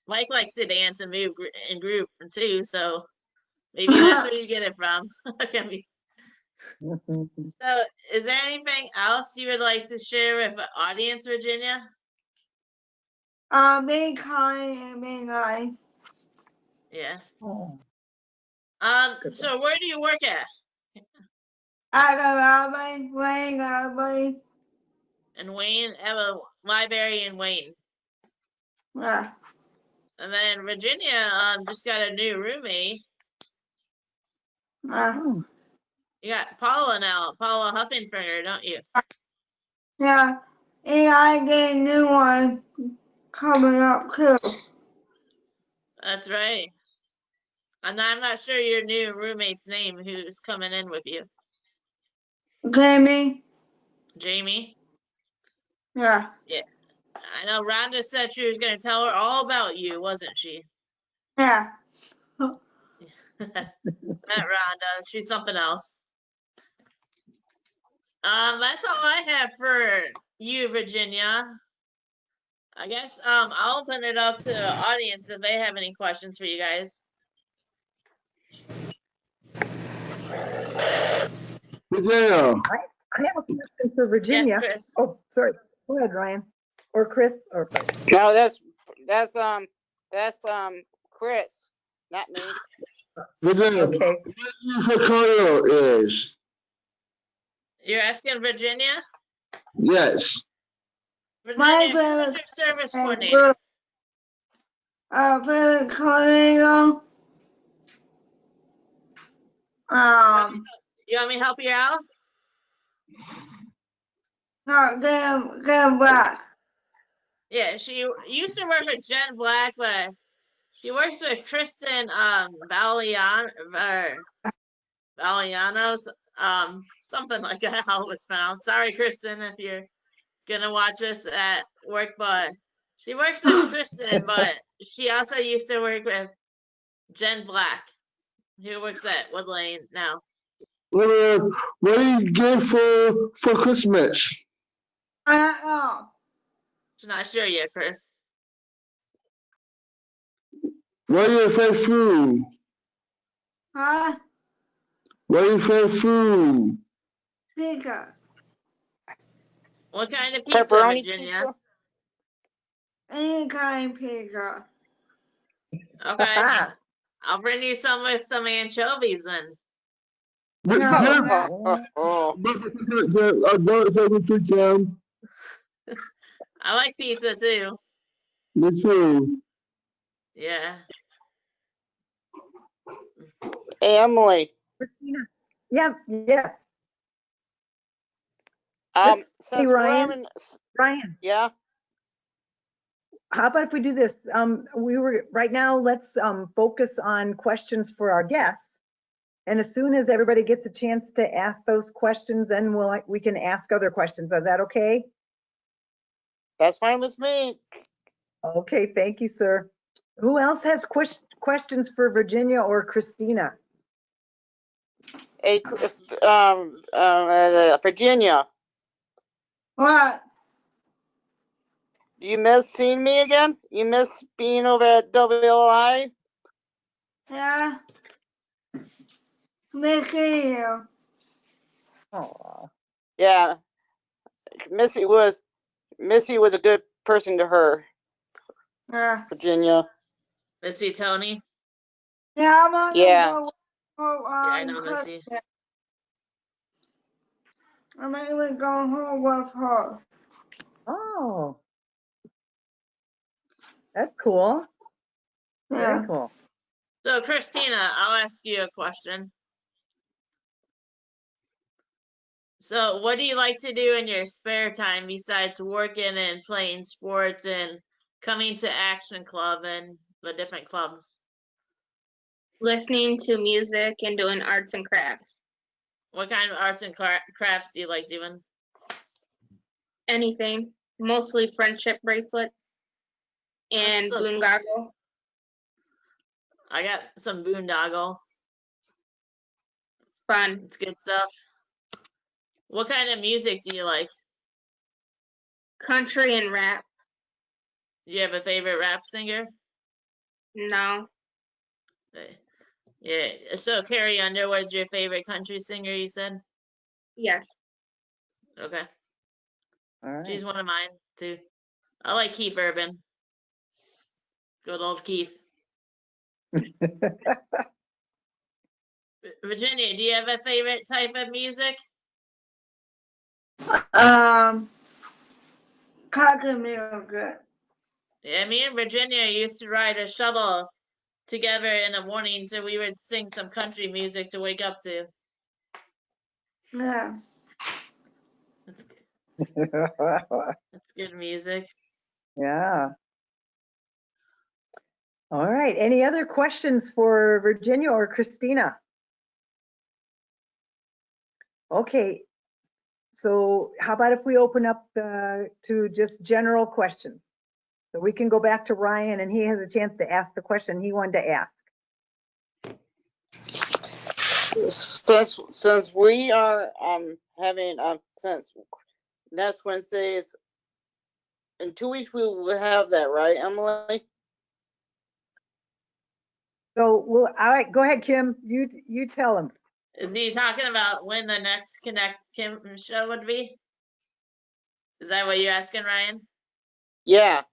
Speaker 3: Mike likes to dance and move and groove too, so maybe that's where you get it from. So, is there anything else you would like to share with the audience, Virginia?
Speaker 5: Be kind and be nice.
Speaker 3: Yeah.
Speaker 2: Oh,
Speaker 3: So where do you work at?
Speaker 5: I got Wayne.
Speaker 3: In Wayne, at a library in Wayne.
Speaker 5: Yeah.
Speaker 3: And then Virginia just got a new roommate.
Speaker 5: Yeah.
Speaker 3: You got Paula now, Paula Huffenfinger, don't you?
Speaker 5: Yeah. And I get a new one coming up too.
Speaker 3: That's right. And I'm not sure your new roommate's name who's coming in with you.
Speaker 5: Jamie.
Speaker 3: Jamie?
Speaker 5: Yeah.
Speaker 3: Yeah. I know Rhonda said she was going to tell her all about you, wasn't she?
Speaker 5: Yeah.
Speaker 3: Not Rhonda. She's something else. That's all I have for you, Virginia. I guess I'll open it up to the audience if they have any questions for you guys.
Speaker 1: Virginia,
Speaker 2: I have a question for Virginia.
Speaker 3: Yes, Chris.
Speaker 2: Oh, sorry. Go ahead, Ryan. Or Chris. Or
Speaker 4: No, that's Chris, not me.
Speaker 1: Virginia,
Speaker 2: okay.
Speaker 1: what your color is?
Speaker 3: You're asking Virginia?
Speaker 1: Yes.
Speaker 5: My
Speaker 3: Virginia, who was
Speaker 5: favorite
Speaker 3: your service coordinator?
Speaker 5: favorite color.
Speaker 3: You want me to help you out?
Speaker 5: Not get back.
Speaker 3: Yeah, she used to work with Jen Black, but she works with Kristen Valianos, something like that, how it's pronounced. Sorry, Kristen, if you're gonna watch us at work, but she works with Kristen, but she also used to work with Jen Black, who works at Wood Lane now.
Speaker 1: What do you get for Christmas?
Speaker 5: Oh.
Speaker 3: She's not sure yet, Chris.
Speaker 1: What is your favorite food?
Speaker 5: Huh?
Speaker 1: What is your favorite food?
Speaker 5: Pizza.
Speaker 3: What kind of pizza,
Speaker 4: Pepperoni
Speaker 3: Virginia?
Speaker 4: pizza.
Speaker 5: Any kind of pizza.
Speaker 3: Okay, I'll bring you some with some anchovies then. I like pizza too.
Speaker 1: Me too.
Speaker 3: Yeah.
Speaker 4: Hey, Emily.
Speaker 2: Christina. Yeah, yes.
Speaker 4: Um,
Speaker 2: Let's see,
Speaker 4: since we're
Speaker 2: Ryan.
Speaker 4: having,
Speaker 2: Ryan,
Speaker 4: yeah,
Speaker 2: how about if we do this? Right now, let's focus on questions for our guests. And as soon as everybody gets a chance to ask those questions, then we can ask other questions. Is that okay?
Speaker 4: that's fine with me.
Speaker 2: Okay, thank you, sir. Who else has questions for Virginia or Christina?
Speaker 4: Hey, Virginia,
Speaker 5: What?
Speaker 4: you miss seeing me again? You miss being over at WLI?
Speaker 5: Yeah. Missing you.
Speaker 2: Oh,
Speaker 4: Yeah, Missy was a good person to her,
Speaker 5: Yeah.
Speaker 4: Virginia.
Speaker 3: Missy Tony?
Speaker 5: Yeah, I'm gonna
Speaker 4: Yeah.
Speaker 5: go.
Speaker 3: Yeah, I know Missy.
Speaker 5: I'm gonna go home with her.
Speaker 2: oh, that's cool. Very
Speaker 5: Yeah.
Speaker 2: cool.
Speaker 3: So, Christina, I'll ask you a question. So, what do you like to do in your spare time besides working and playing sports and coming to Action Club and the different clubs?
Speaker 11: Listening to music and doing arts and crafts.
Speaker 3: What kind of arts and crafts do you like doing?
Speaker 11: Anything. Mostly friendship bracelets and
Speaker 3: So cool.
Speaker 11: boondoggle.
Speaker 3: I got some boondoggle.
Speaker 11: Fun.
Speaker 3: It's good stuff. What kind of music do you like?
Speaker 11: Country and rap.
Speaker 3: Do you have a favorite rap singer?
Speaker 11: No.
Speaker 3: Yeah. So, Carrie Underwood's your favorite country singer, you said?
Speaker 11: Yes.
Speaker 3: Okay.
Speaker 2: All right.
Speaker 3: She's one of mine, too. I like Keith Urban. Good old Keith. Virginia, do you have a favorite type of music?
Speaker 5: Country music.
Speaker 3: Yeah, me and Virginia used to ride a shuttle together in the morning, so we would sing some country music to wake up to.
Speaker 5: Yeah.
Speaker 3: That's good. That's good music.
Speaker 2: Yeah. All right. Any other questions for Virginia or Christina? Okay. So how about if we open up to just general questions? So we can go back to Ryan and he has a chance to ask the question he wanted to ask.
Speaker 4: Since we are having since next Wednesday is in 2 weeks we will have that, right, Emily?
Speaker 2: So all right, go ahead, Kim. You tell him.
Speaker 3: Is he talking about when the next Konnect Kim show would be? Is that what you're asking, Ryan?
Speaker 4: Yeah.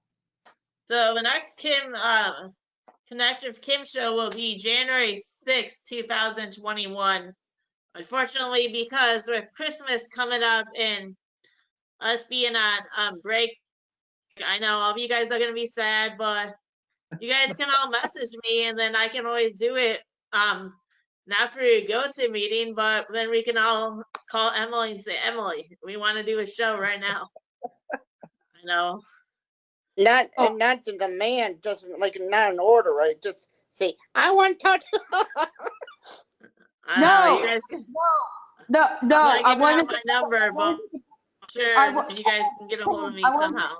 Speaker 3: So the next Konnect with Kim show will be January 6th, 2021. Unfortunately, because with Christmas coming up and us being on break, I know all of you guys are gonna be sad, but you guys can all message me and then I can always do it. Not for a GoToMeeting, but then we can all call Emily and say, Emily, we want to do a show right now. I know.
Speaker 4: Not and not to demand, just like not an order, right? Just say, I want to talk.
Speaker 3: I don't know. You
Speaker 5: No,
Speaker 3: guys can.
Speaker 5: no,
Speaker 3: I'm
Speaker 5: no.
Speaker 3: not
Speaker 5: I
Speaker 3: giving
Speaker 5: wanted
Speaker 3: out my number, but I'm sure you guys can get a hold of me somehow.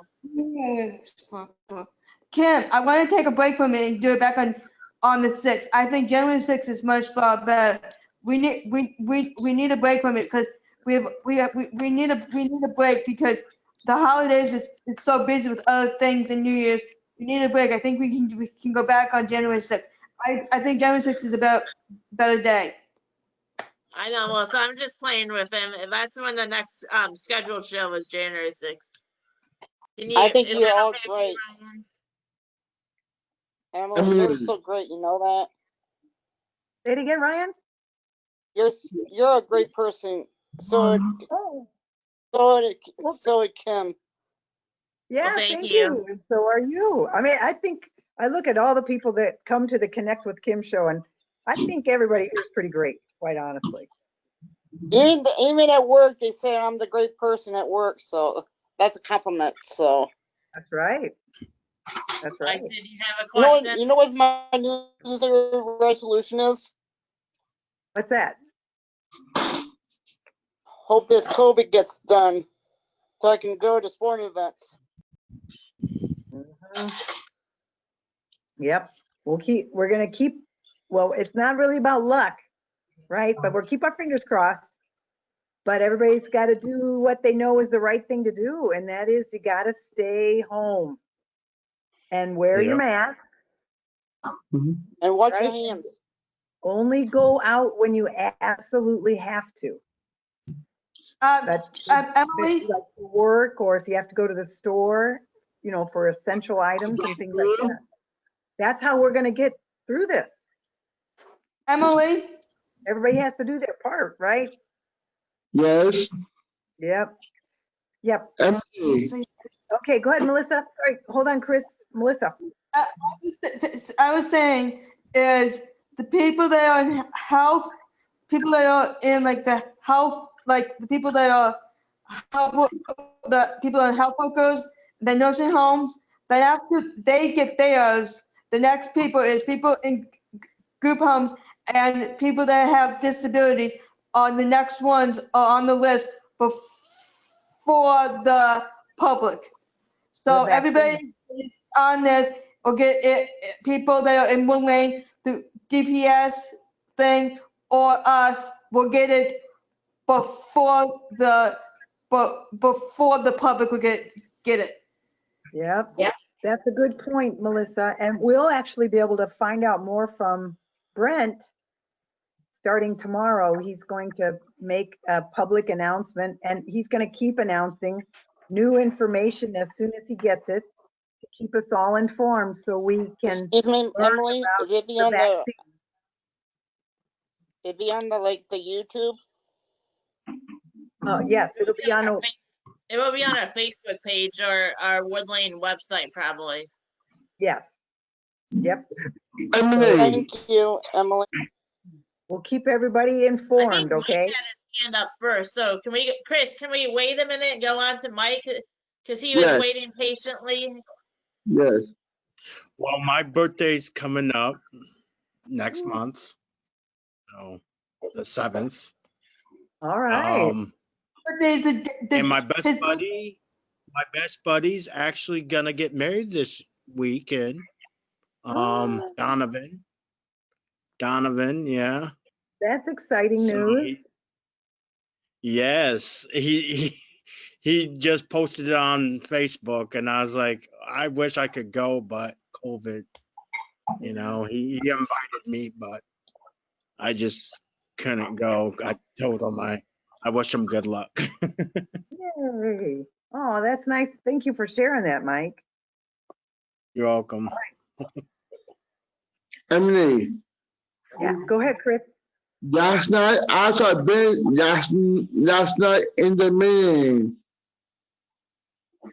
Speaker 5: Kim, I want to take a break from it and do it back on the 6th. I think January 6th is much better. We need a break from it because we need a break because the holidays is so busy with other things and New Year's. We need a break. I think we can go back on January 6th. I think January 6th is a better day.
Speaker 3: I know. Well, so I'm just playing with him. That's when the next scheduled show is January 6th.
Speaker 4: I think
Speaker 3: Is
Speaker 4: you're
Speaker 3: that
Speaker 4: all
Speaker 3: okay with you,
Speaker 4: great.
Speaker 3: Ryan?
Speaker 4: Emily, you're so great. You know that?
Speaker 2: Say it again, Ryan.
Speaker 4: You're a great person. So Kim.
Speaker 2: Yeah,
Speaker 3: Well, thank
Speaker 2: thank
Speaker 3: you.
Speaker 2: you. And so are you. I mean, I think I look at all the people that come to the Connect with Kim show, and I think everybody here is pretty great, quite honestly.
Speaker 4: Even at work, they say I'm the great person at work, so that's a compliment. So
Speaker 2: that's right. That's right.
Speaker 3: Did you have a question?
Speaker 4: You know what my New Year's resolution is?
Speaker 2: What's that?
Speaker 4: Hope this COVID gets done, so I can go to sporting events.
Speaker 2: Mm-hmm. Yep. We're going to keep, well, it's not really about luck, right? But we'll keep our fingers crossed. But everybody's got to do what they know is the right thing to do. And that is you got to stay home and wear your mask.
Speaker 4: And wash your hands.
Speaker 2: Only go out when you absolutely have to.
Speaker 5: Emily?
Speaker 2: Like for work, or if you have to go to the store, you know, for essential items and things like that. That's how we're going to get through this.
Speaker 5: Emily?
Speaker 2: Everybody has to do their part, right?
Speaker 1: Yes.
Speaker 2: Yep. Yep.
Speaker 1: Emily.
Speaker 2: Okay, go ahead, Melissa. Sorry, hold on, Chris. Melissa.
Speaker 5: I was saying is the people that are in health, people that are in like the health, like the people that are the people that are health workers, the nursing homes, then after they get theirs, the next people is people in group homes and people that have disabilities are the next ones are on the list for the public. So everybody is on this will get it, people that are in one lane, the DPS thing, or us will get it before the public will get it.
Speaker 2: Yep. That's a good point, Melissa. And we'll actually be able to find out more from Brent starting tomorrow. He's going to make a public announcement and he's going to keep announcing new information as soon as he gets it to keep us all informed so we can
Speaker 4: Excuse me,
Speaker 2: learn
Speaker 4: Emily,
Speaker 2: about
Speaker 4: is it be
Speaker 2: the
Speaker 4: on
Speaker 2: vaccine.
Speaker 4: It be on the the YouTube?
Speaker 2: Yes, it'll be on.
Speaker 3: It will be on our Facebook page or our Wood Lane website, probably.
Speaker 2: Yes. Yep.
Speaker 1: Emily.
Speaker 4: Thank you, Emily.
Speaker 2: We'll keep everybody informed, okay?
Speaker 3: Mike had his hand up first, so Chris, can we wait a minute and go on to Mike? Because he was waiting patiently.
Speaker 1: Yes.
Speaker 12: Well, my birthday's coming up next month. So the 7th.
Speaker 2: All right.
Speaker 12: And my best buddy's actually gonna get married this weekend. Donovan, yeah.
Speaker 2: That's exciting news.
Speaker 12: Yes, he just posted it on Facebook, and I was like, I wish I could go, but COVID, you know, he invited me, but I just couldn't go. I told him I wish him good luck.
Speaker 2: Yay. Oh, that's nice. Thank you for sharing that, Mike.
Speaker 12: You're welcome.
Speaker 1: Emily.
Speaker 2: Yeah, go ahead, Chris.
Speaker 1: Last night, I saw Ben last night in the meeting.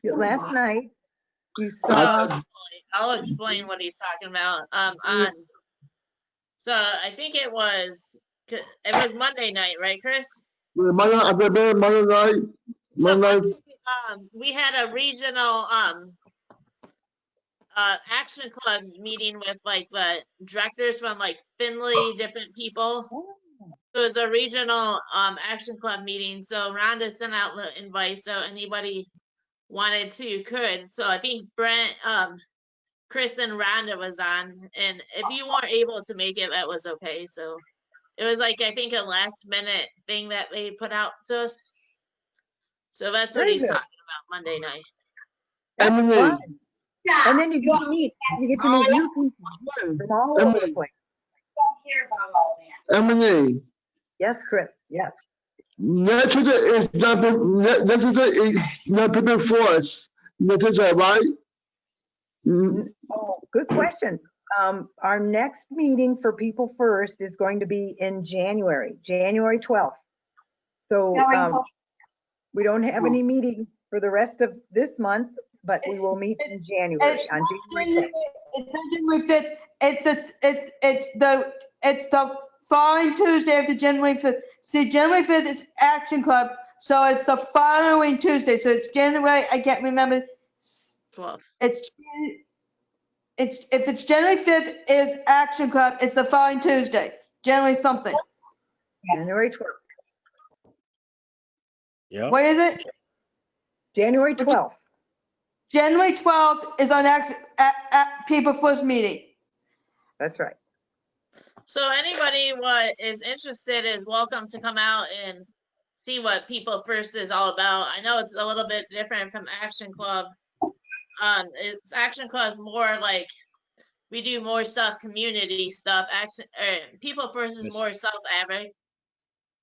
Speaker 2: Last night, you saw.
Speaker 3: I'll explain what he's talking about. So I think it was Monday night, right, Chris?
Speaker 1: Monday night.
Speaker 3: So Monday, we had a regional Action Club meeting with like the directors from like Findlay, different people. So it was a regional Action Club meeting. So Rhonda sent out the invite, so anybody wanted to could. So I think Brent, Chris, and Rhonda was on, and if you weren't able to make it, that was okay. So it was like I think a last minute thing that they put out to us. So that's what
Speaker 2: Very
Speaker 3: he's
Speaker 2: good.
Speaker 3: talking about Monday night.
Speaker 2: That's
Speaker 1: Emily.
Speaker 2: fun. And then you get to meet new people from all over the place.
Speaker 1: Emily,
Speaker 2: Yes, Chris. Yes.
Speaker 1: yesterday is not prepared for us. Yesterday, right?
Speaker 2: Oh, good question. Our next meeting for People First is going to be in January 12th. So we don't have any meeting for the rest of this month, but we will meet in January.
Speaker 5: It's
Speaker 2: On
Speaker 5: not
Speaker 2: January 5th.
Speaker 5: It's not January 5th. It's the following Tuesday after January 5th. See, January 5th is Action Club, so it's the following Tuesday. So it's January. I can't remember.
Speaker 3: 12.
Speaker 5: If it's January 5th is Action Club, it's the following Tuesday. January something.
Speaker 2: January 12th.
Speaker 12: Yep.
Speaker 5: What is it?
Speaker 2: January 12th.
Speaker 5: January 12th is our next People First meeting.
Speaker 2: That's right.
Speaker 3: So anybody what is interested is welcome to come out and see what People First is all about. I know it's a little bit different from Action Club. It's Action Club is more like we do more stuff, community stuff. People First is more self-advocate,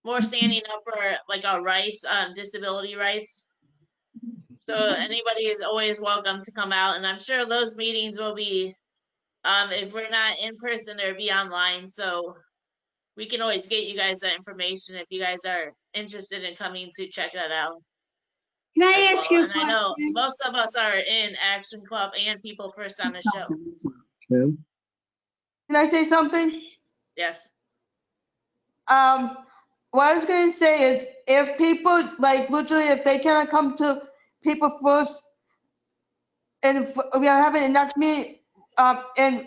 Speaker 3: more standing up for like our rights, disability rights. So anybody is always welcome to come out, and I'm sure those meetings will be, if we're not in person, they'll be online. So we can always get you guys that information if you guys are interested in coming to check that out.
Speaker 8: Can I ask you a
Speaker 3: And I know
Speaker 8: question?
Speaker 3: most of us are in Action Club and People First on the show.
Speaker 1: Okay.
Speaker 5: Can I say something?
Speaker 3: Yes.
Speaker 5: What I was going to say is if people, like literally, if they cannot come to People First, and if we are having a next meeting in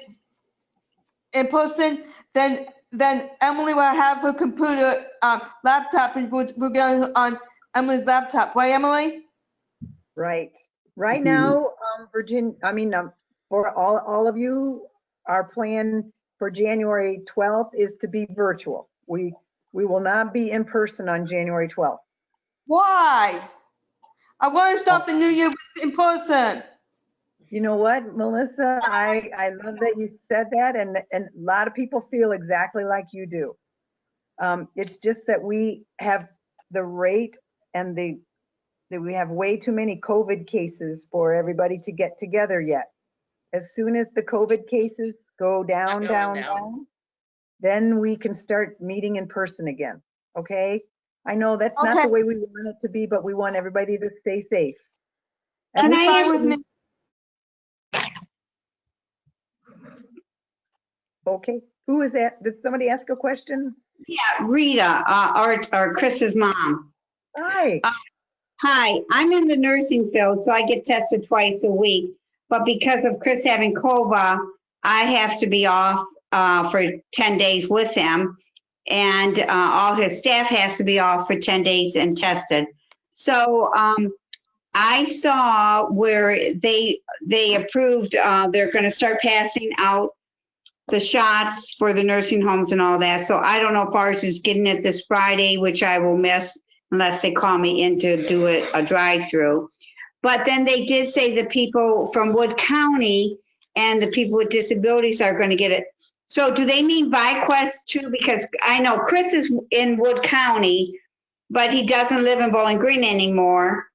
Speaker 5: person, then Emily will have her computer laptop, and we'll get on Emily's laptop. Right, Emily?
Speaker 2: Right. Right now, Virginia, for all of you, our plan for January 12th is to be virtual. We will not be in person on January 12th.
Speaker 5: Why? I want to start the new year in person.
Speaker 2: You know what, Melissa, I love that you said that, and a lot of people feel exactly like you do. It's just that we have the rate and that we have way too many COVID cases for everybody to get together yet. As soon as the COVID cases go down, then we can start meeting in person again, okay? I know that's not
Speaker 5: Okay.
Speaker 2: the way we want it to be, but we want everybody to stay safe.
Speaker 8: Can I ask
Speaker 5: with me?
Speaker 2: Okay, who is that? Did somebody ask a question?
Speaker 8: Yeah, Rita, or Chris's mom.
Speaker 2: Hi.
Speaker 8: Hi, I'm in the nursing field, so I get tested twice a week. But because of Chris having COVID, I have to be off for 10 days with him. And all his staff has to be off for 10 days and tested. So I saw where they approved, they're going to start passing out the shots for the nursing homes and all that. So I don't know if ours is getting it this Friday, which I will miss unless they call me in to do it a drive-through. But then they did say the people from Wood County and the people with disabilities are going to get it. So do they mean ViQuest too? Because I know Chris is in Wood County, but he doesn't live in Bowling Green anymore.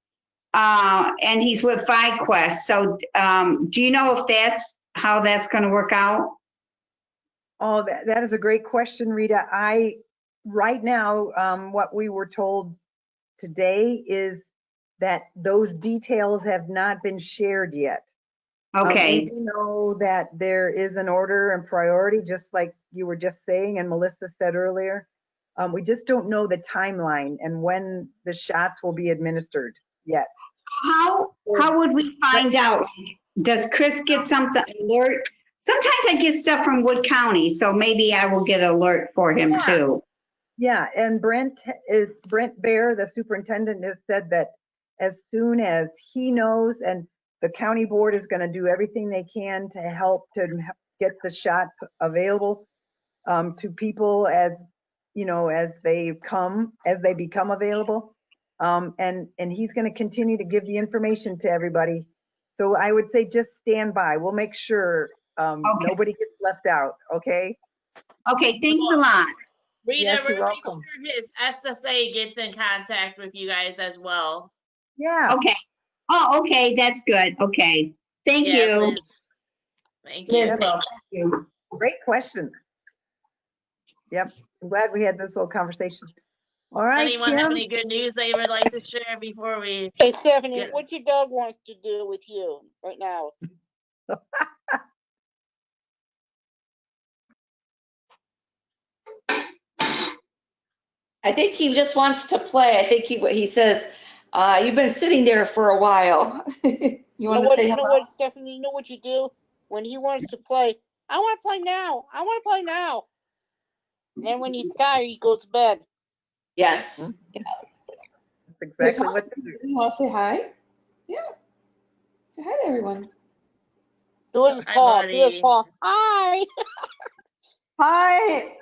Speaker 8: And he's with ViQuest. So do you know if that's how that's going to work out?
Speaker 2: Oh, that is a great question, Rita. Right now, what we were told today is that those details have not been shared yet.
Speaker 8: Okay.
Speaker 2: We do know that there is an order and priority, just like you were just saying and Melissa said earlier. We just don't know the timeline and when the shots will be administered yet.
Speaker 8: How would we find out? Does Chris get something alert? Sometimes I get stuff from Wood County, so maybe I will get an alert for him too.
Speaker 2: Yeah, and Brent Bear, the superintendent, has said that as soon as he knows, and the county board is going to do everything they can to help to get the shots available to people as you know, as they become available. And he's going to continue to give the information to everybody. So I would say just stand by. We'll make sure nobody gets left out. Okay.
Speaker 8: Okay, thanks a lot.
Speaker 3: Rita,
Speaker 2: Yes,
Speaker 3: we're
Speaker 2: you're
Speaker 3: gonna make
Speaker 2: welcome.
Speaker 3: sure his SSA gets in contact with you guys as well.
Speaker 2: Yeah.
Speaker 8: Okay. Oh, okay, that's good. Okay. Thank
Speaker 3: Yeah,
Speaker 8: you.
Speaker 3: Liz. Thank you.
Speaker 8: Liz, well, thank you.
Speaker 2: Great questions. Yep. I'm glad we had this whole conversation. All right,
Speaker 3: Anyone have
Speaker 2: Kim.
Speaker 3: any good news they would like to share before we
Speaker 4: Hey, Stephanie,
Speaker 3: get...
Speaker 4: what your dog wants to do with you right now?
Speaker 7: I think he just wants to play. I think he says, you've been sitting there for a while. You want to say
Speaker 4: You know
Speaker 7: hello?
Speaker 4: what, Stephanie? You know what you do when he wants to play? I want to play now. I want to play now. And then when he's tired, he goes to bed.
Speaker 7: Yes.
Speaker 2: That's exactly what to do.
Speaker 7: You want to say hi? Yeah. Say hi to everyone.
Speaker 4: Do his
Speaker 3: Hi,
Speaker 4: paw. Do his
Speaker 3: buddy.
Speaker 4: paw. Hi.
Speaker 5: Hi,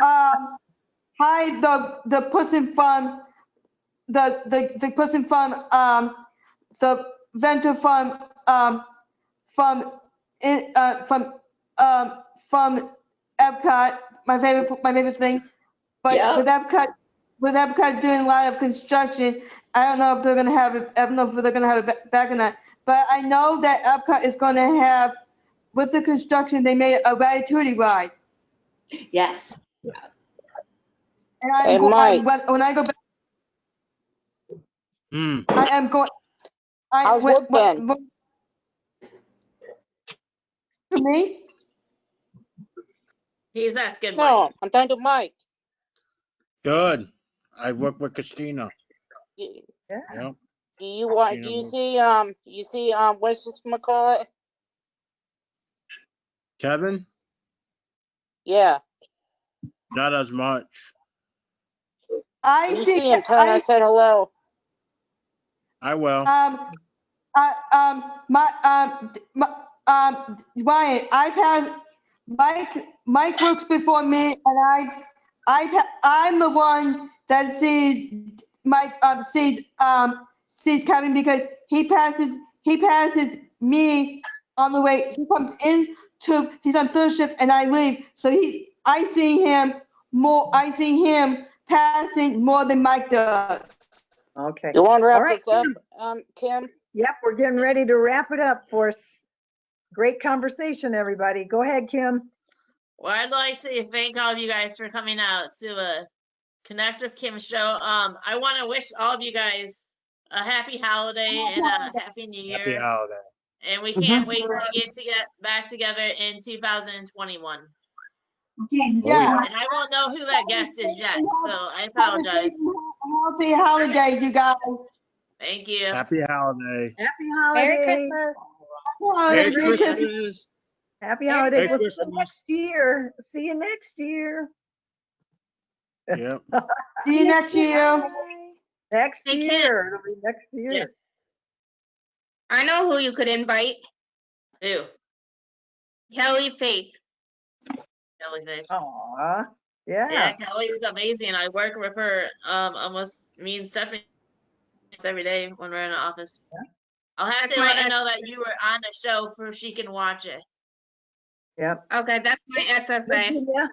Speaker 5: hi, the person from the person from the vendor from Epcot, my favorite thing. But
Speaker 7: Yep.
Speaker 5: with Epcot doing a lot of construction, I don't know if they're gonna have it. I don't know if they're gonna have it back or not. But I know that Epcot is gonna have, with the construction, they made a Ratatouille ride.
Speaker 7: Yes.
Speaker 5: And
Speaker 4: Hey, Mike.
Speaker 5: when I go back, I am going.
Speaker 4: How's work been?
Speaker 5: To me?
Speaker 3: He's asking Mike.
Speaker 4: No, I'm talking to Mike.
Speaker 12: Good. I work with Cristina.
Speaker 2: Yeah.
Speaker 12: Yep.
Speaker 4: Do you see what's this gonna call it?
Speaker 12: Kevin?
Speaker 4: Yeah.
Speaker 12: Not as much.
Speaker 4: When you see him, tell him I said hello.
Speaker 12: I will.
Speaker 5: Ryan, Mike works before me, and I'm the one that sees Mike, sees Kevin, because he passes me on the way. He comes in he's on third shift and I leave. So I see him passing more than Mike does.
Speaker 2: Okay.
Speaker 4: You want to wrap
Speaker 2: All right,
Speaker 4: this up, Kim?
Speaker 2: Yep, we're getting ready to wrap it up for us. Great conversation, everybody. Go ahead, Kim.
Speaker 3: Well, I'd like to thank all of you guys for coming out to a Connect with Kim show. I want to wish all of you guys a happy holiday and a happy new year.
Speaker 12: Happy holiday.
Speaker 3: And we can't wait to get back together in 2021.
Speaker 5: Yeah.
Speaker 3: And I won't know who that guest is yet, so I apologize.
Speaker 5: Happy holiday, you guys.
Speaker 3: Thank you.
Speaker 12: Happy holiday.
Speaker 2: Happy holiday.
Speaker 6: Merry Christmas.
Speaker 12: Merry Christmas.
Speaker 2: Happy holiday.
Speaker 12: Merry
Speaker 2: We'll see
Speaker 12: Christmas.
Speaker 2: you next year. See you next year.
Speaker 12: Yep.
Speaker 5: See you next year.
Speaker 6: Bye.
Speaker 2: Next
Speaker 11: Hey, Kim.
Speaker 2: year. It'll be next year.
Speaker 3: Yes.
Speaker 11: I know who you could invite.
Speaker 3: Who?
Speaker 11: Kelly Faith.
Speaker 3: Kelly Faith.
Speaker 2: Aw. Yeah.
Speaker 3: Yeah, Kelly is amazing. I work with her almost me and Stephanie every day when we're in the office. I'll have
Speaker 11: That's
Speaker 3: to
Speaker 11: my
Speaker 3: let her know that you were on the show so she can watch it.
Speaker 2: Yep.
Speaker 11: Okay, that's my SSA.
Speaker 2: Yeah.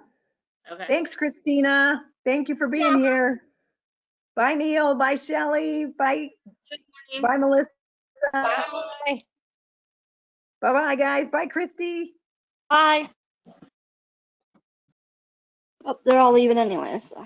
Speaker 3: Okay.
Speaker 2: Thanks, Christina. Thank you for being here. Bye, Neil. Bye, Shelley. Bye. Bye, Melissa.
Speaker 6: Bye.
Speaker 2: Bye-bye, guys. Bye, Christy.
Speaker 10: Bye. Oh, they're all leaving anyway, so.